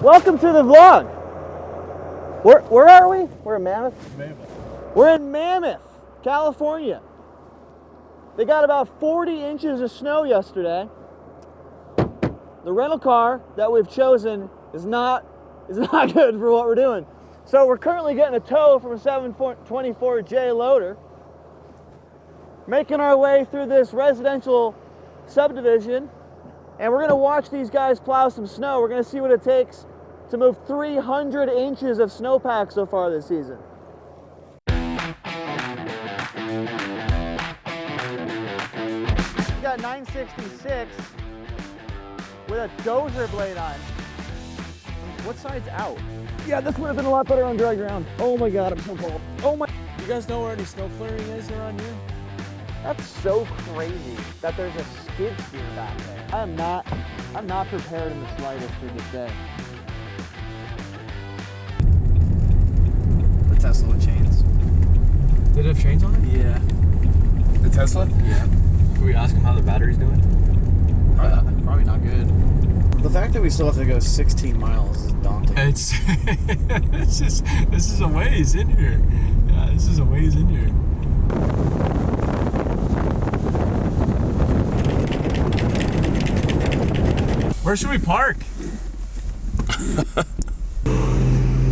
Welcome to the vlog. Where are we? We're in Mammoth? Mammoth. We're in Mammoth, California. They got about 40 inches of snow yesterday. The rental car that we've chosen is not good for what we're doing. So we're currently getting a tow from a 724J loader, making our way through this residential subdivision, and we're gonna watch these guys plow some snow. We're gonna see what it takes to move 300 inches of snowpack so far this season. We got 966 with a dozer blade on. What side's out? Yeah, this would have been a lot better on dry ground. Oh my God, I'm so cold. Oh my. You guys know where any snow clearing is around here? That's so crazy that there's a skid steer back there. I'm not prepared in the slightest for this day. The Tesla with chains. Did it have chains on it? Yeah. The Tesla? Yeah. Can we ask him how the battery's doing? Probably not good. The fact that we still have to go 16 miles is daunting. It's this is a ways in here. Yeah, this is a ways in here. Where should we park?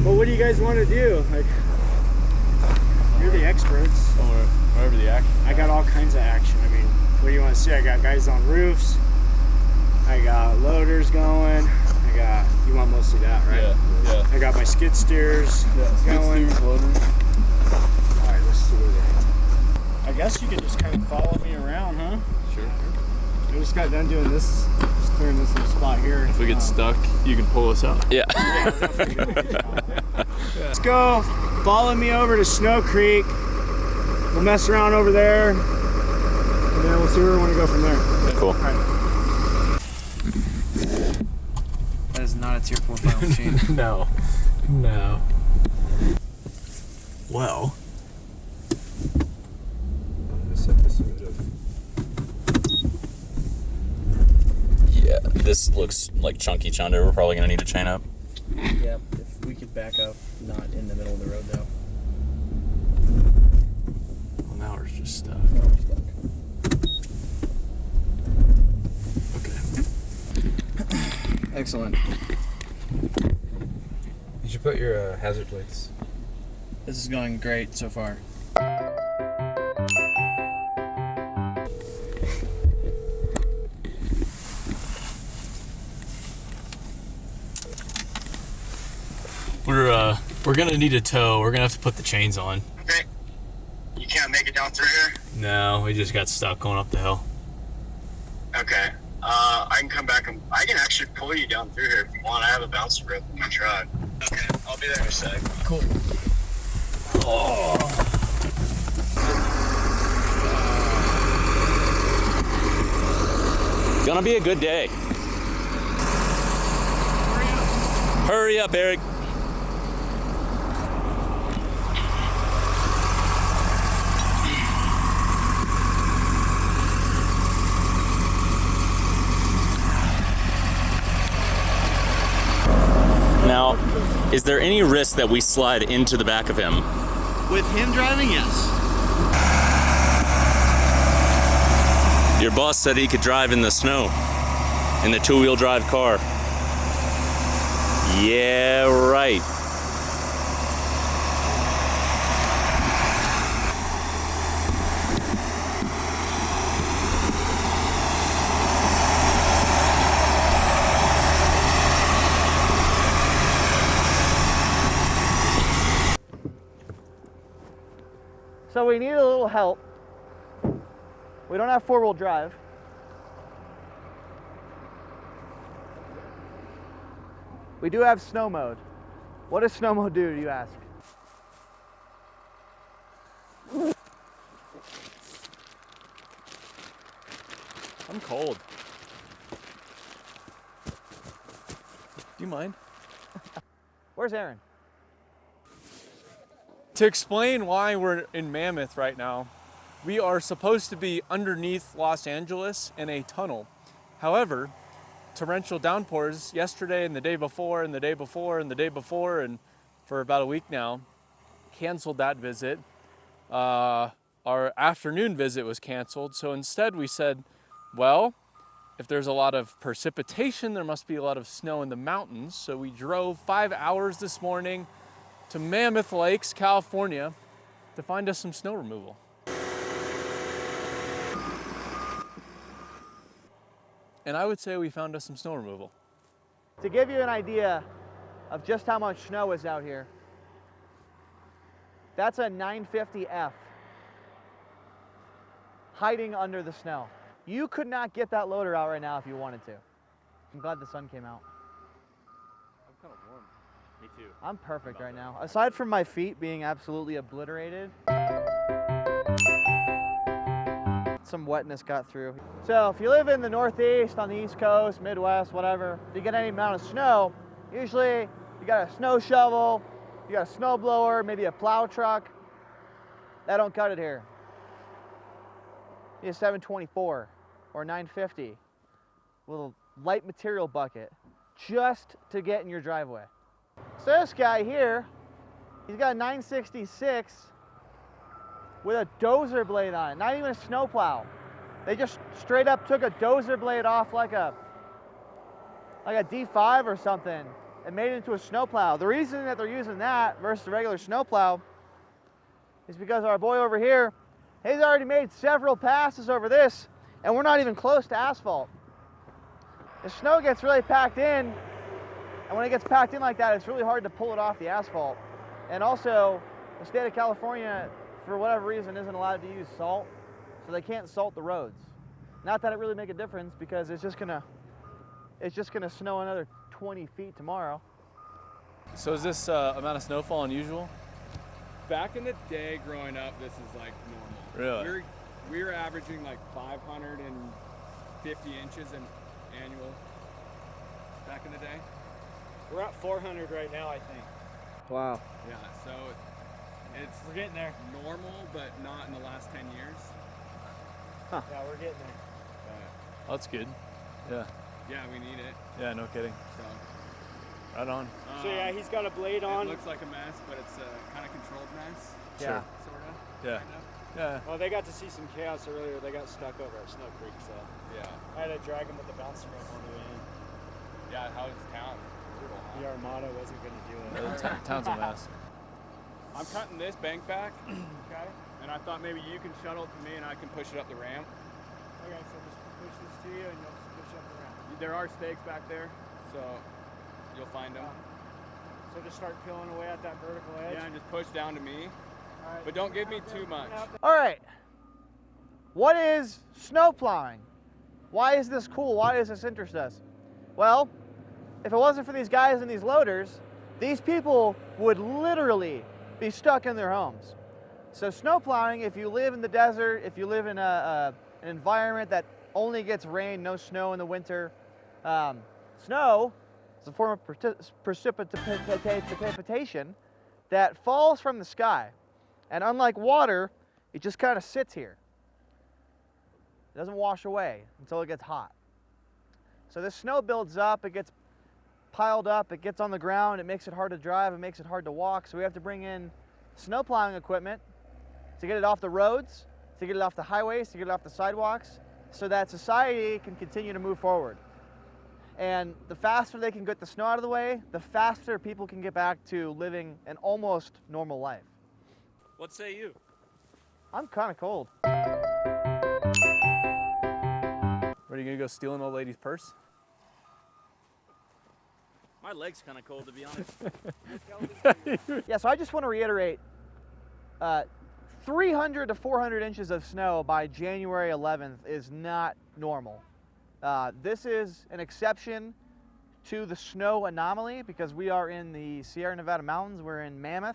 Well, what do you guys want to do? Like, you're the experts. Or wherever the action. I got all kinds of action. I mean, what do you want to see? I got guys on roofs. I got loaders going. You want mostly that, right? Yeah. I got my skid steers going. Skid steers, loaders. All right, let's see what I guess you could just kind of follow me around, huh? Sure. I just got done doing this, just clearing this little spot here. If we get stuck, you can pull us out. Yeah. Let's go. Follow me over to Snow Creek. We'll mess around over there, and then we'll see where we want to go from there. Cool. All right. That is not a tier 4 final machine. No. Well. Yeah, this looks like chunky chunder. We're probably gonna need to chain up. Yeah, if we could back up, not in the middle of the road though. Well, now we're just stuck. Okay. Excellent. You should put your hazard plates. This is going great so far. We're gonna need a tow. We're gonna have to put the chains on. Okay. You can't make it down through here? No, we just got stuck going up the hill. Okay. I can come back and I can actually pull you down through here if you want. I have a bouncer rope in my truck. Okay, I'll be there in a sec. Cool. Gonna be a good day. Hurry up, Eric. Now, is there any risk that we slide into the back of him? With him driving, yes. Your boss said he could drive in the snow, in the two-wheel drive car. Yeah, right. So we need a little help. We don't have four-wheel drive. We do have snow mode. What does snow mode do, you ask? I'm cold. Do you mind? Where's Aaron? To explain why we're in Mammoth right now, we are supposed to be underneath Los Angeles in a tunnel. However, torrential downpours yesterday and the day before and the day before and the day before, and for about a week now. Canceled that visit. Our afternoon visit was canceled, so instead we said, well, if there's a lot of precipitation, there must be a lot of snow in the mountains. So we drove 5 hours this morning to Mammoth Lakes, California, to find us some snow removal. And I would say we found us some snow removal. To give you an idea of just how much snow is out here, that's a 950F hiding under the snow. You could not get that loader out right now if you wanted to. I'm glad the sun came out. I'm kind of warm. Me too. I'm perfect right now. Aside from my feet being absolutely obliterated, some wetness got through. So if you live in the Northeast, on the East Coast, Midwest, whatever, if you get any amount of snow, usually you got a snow shovel, you got a snow blower, maybe a plow truck. That don't cut it here. You need a 724 or 950 with a light material bucket just to get in your driveway. So this guy here, he's got a 966 with a dozer blade on it, not even a snow plow. They just straight up took a dozer blade off like a D5 or something and made it into a snow plow. The reason that they're using that versus a regular snow plow is because our boy over here, he's already made several passes over this, and we're not even close to asphalt. The snow gets really packed in, and when it gets packed in like that, it's really hard to pull it off the asphalt. And also, the state of California, for whatever reason, isn't allowed to use salt, so they can't salt the roads. Not that it really make a difference, because it's just gonna snow another 20 feet tomorrow. So is this amount of snowfall unusual? Back in the day growing up, this is like normal. Really? We were averaging like 550 inches in annual back in the day. We're at 400 right now, I think. Wow. Yeah, so We're getting there. normal, but not in the last 10 years. Yeah, we're getting there. But Oh, that's good. Yeah. yeah, we need it. Yeah, no kidding. So, Right on. So yeah, he's got a blade on. It looks like a mess, but it's a kind of controlled mess, Yeah. sort of. Yeah. Kind of. Yeah. Well, they got to see some chaos earlier. They got stuck over at Snow Creek, so Yeah. I had to drag them with the bounce ramp on the way in. Yeah, how's town? Brutal, huh? The Armada wasn't going to do it. Town's a mess. I'm cutting this bank back, okay? And I thought maybe you can shuttle it to me and I can push it up the ramp. Okay, so just push this to you and you'll just push up the ramp. There are stakes back there, so you'll find them. So just start peeling away at that vertical edge. Yeah, and just push down to me. All right. But don't give me too much. All right. What is snow plowing? Why is this cool? Why does this interest us? Well, if it wasn't for these guys and these loaders, these people would literally be stuck in their homes. So snow plowing, if you live in the desert, if you live in an environment that only gets rain, no snow in the winter, snow is a form of precipitation that falls from the sky. And unlike water, it just kind of sits here. It doesn't wash away until it gets hot. So this snow builds up, it gets piled up, it gets on the ground, it makes it hard to drive, it makes it hard to walk. So we have to bring in snow plowing equipment to get it off the roads, to get it off the highways, to get it off the sidewalks, so that society can continue to move forward. And the faster they can get the snow out of the way, the faster people can get back to living an almost normal life. What say you? I'm kind of cold. Are you gonna go steal an old lady's purse? My leg's kind of cold, to be honest. Yeah, so I just want to reiterate, 300 to 400 inches of snow by January 11th is not normal. This is an exception to the snow anomaly because we are in the Sierra Nevada mountains, we're in Mammoth.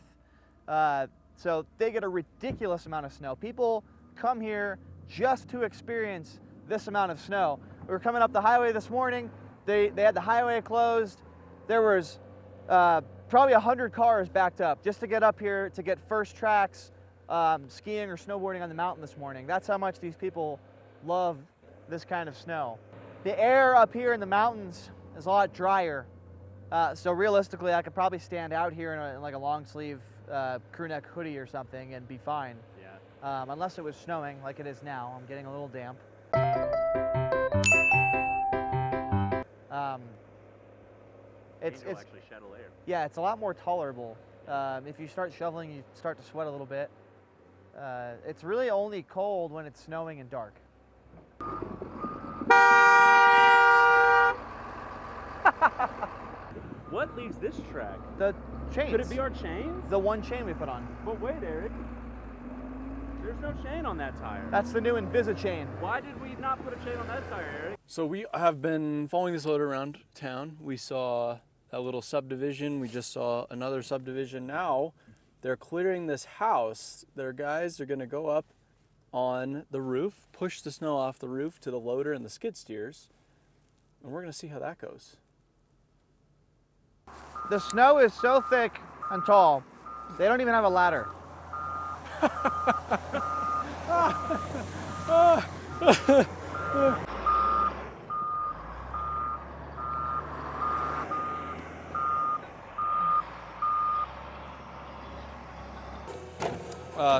So they get a ridiculous amount of snow. People come here just to experience this amount of snow. We were coming up the highway this morning, they had the highway closed. There was probably 100 cars backed up just to get up here to get first tracks skiing or snowboarding on the mountain this morning. That's how much these people love this kind of snow. The air up here in the mountains is a lot drier. So realistically, I could probably stand out here in like a long sleeve crew neck hoodie or something and be fine. Yeah. Unless it was snowing like it is now. I'm getting a little damp. It's actually shed a layer. yeah, it's a lot more tolerable. If you start shoveling, you start to sweat a little bit. It's really only cold when it's snowing and dark. What leaves this track? The chains. Could it be our chains? The one chain we put on. But wait, Eric. There's no chain on that tire. That's the new Invisa chain. Why did we not put a chain on that tire, Eric? So we have been following this loader around town. We saw a little subdivision. We just saw another subdivision. Now they're clearing this house. Their guys are going to go up on the roof, push the snow off the roof to the loader and the skid steers, and we're going to see how that goes. The snow is so thick and tall, they don't even have a ladder.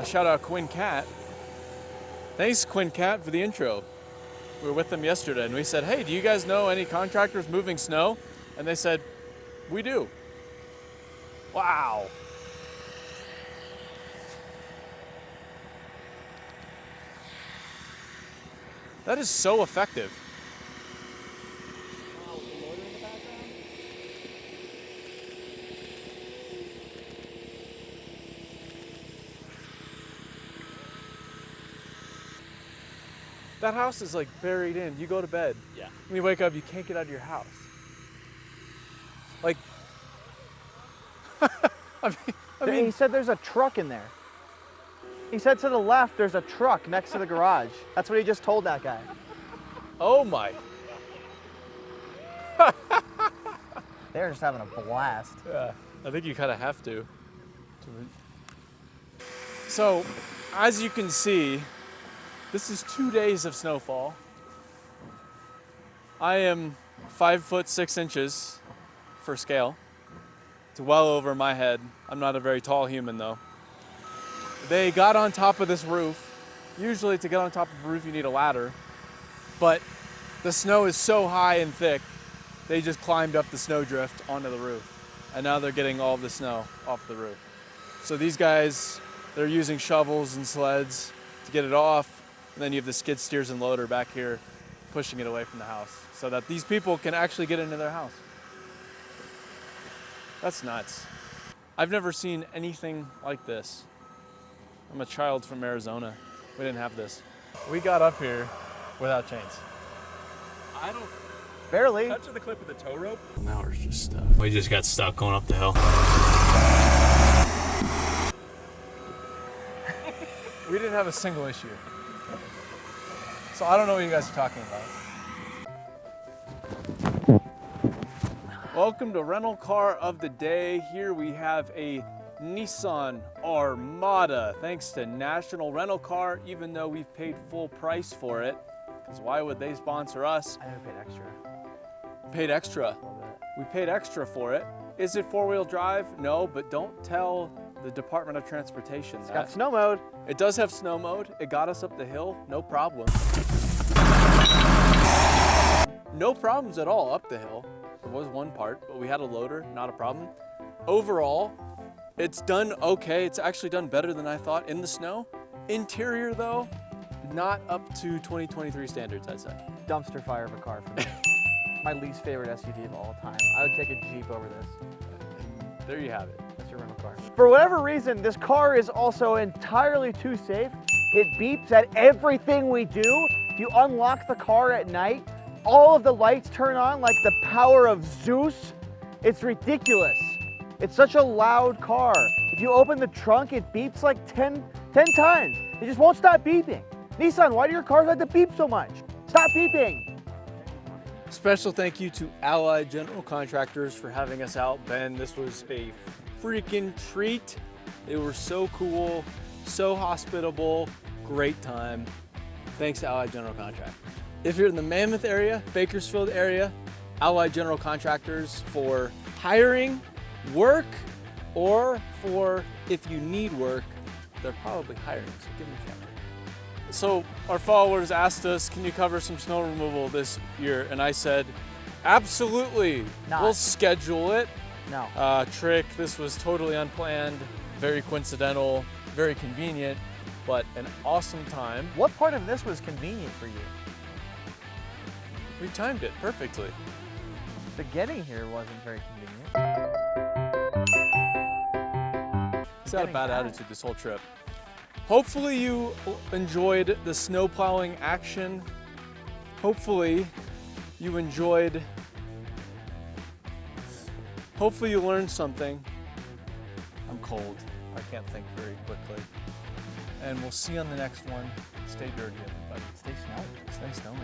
Shout out Quinn Cat. Thanks, Quinn Cat, for the intro. We were with them yesterday and we said, hey, do you guys know any contractors moving snow? And they said, we do. Wow. That is so effective. That house is like buried in. You go to bed. Yeah. When you wake up, you can't get out of your house. Like, I mean, He said there's a truck in there. He said to the left there's a truck next to the garage. That's what he just told that guy. oh my. They're just having a blast. Yeah, I think you kind of have to. So, as you can see, this is 2 days of snowfall. I am 5 foot 6 inches for scale. It's well over my head. I'm not a very tall human though. They got on top of this roof. Usually to get on top of a roof you need a ladder, but the snow is so high and thick, they just climbed up the snowdrift onto the roof. And now they're getting all of the snow off the roof. So these guys, they're using shovels and sleds to get it off. And then you have the skid steers and loader back here pushing it away from the house so that these people can actually get into their house. That's nuts. I've never seen anything like this. I'm a child from Arizona. We didn't have this. We got up here without chains. I don't Barely. touch the clip of the tow rope. Now we're just stuck. We just got stuck going up the hill. We didn't have a single issue. So I don't know what you guys are talking about. Welcome to Rental Car of the Day. Here we have a Nissan Armada, thanks to National Rental Car, even though we've paid full price for it. Because why would they sponsor us? I never paid extra. Paid extra. A little bit. We paid extra for it. Is it four-wheel drive? No, but don't tell the Department of Transportation It's that. got snow mode. It does have snow mode. It got us up the hill, no problem. No problems at all up the hill. There was one part, but we had a loader, not a problem. Overall, it's done okay. It's actually done better than I thought in the snow. Interior though, not up to 2023 standards, I'd say. Dumpster fire of a car for me. My least favorite SUV of all time. I would take a Jeep over this. There you have it. That's your rental car. For whatever reason, this car is also entirely too safe. It beeps at everything we do. If you unlock the car at night, all of the lights turn on like the power of Zeus. It's ridiculous. It's such a loud car. If you open the trunk, it beeps like 10 times. It just won't stop beeping. Nissan, why do your cars like to beep so much? Stop beeping. Special thank you to Allied General Contractors for having us out. Ben, this was a freaking treat. They were so cool, so hospitable, great time. Thanks to Allied General Contractors. If you're in the Mammoth area, Bakersfield area, Allied General Contractors for hiring, work, or for if you need work, they're probably hiring, so give them a shout. So our followers asked us, can you cover some snow removal this year? And I said, absolutely, Not. we'll schedule it. No. Trick, this was totally unplanned, very coincidental, very convenient, but an awesome time. What part of this was convenient for you? We timed it perfectly. The getting here wasn't very convenient. He's had a bad attitude this whole trip. Hopefully you enjoyed the snow plowing action. Hopefully you enjoyed, hopefully you learned something. I'm cold, I can't think very quickly. And we'll see you on the next one. Stay dirty, everybody. Stay snowy. Stay snowy.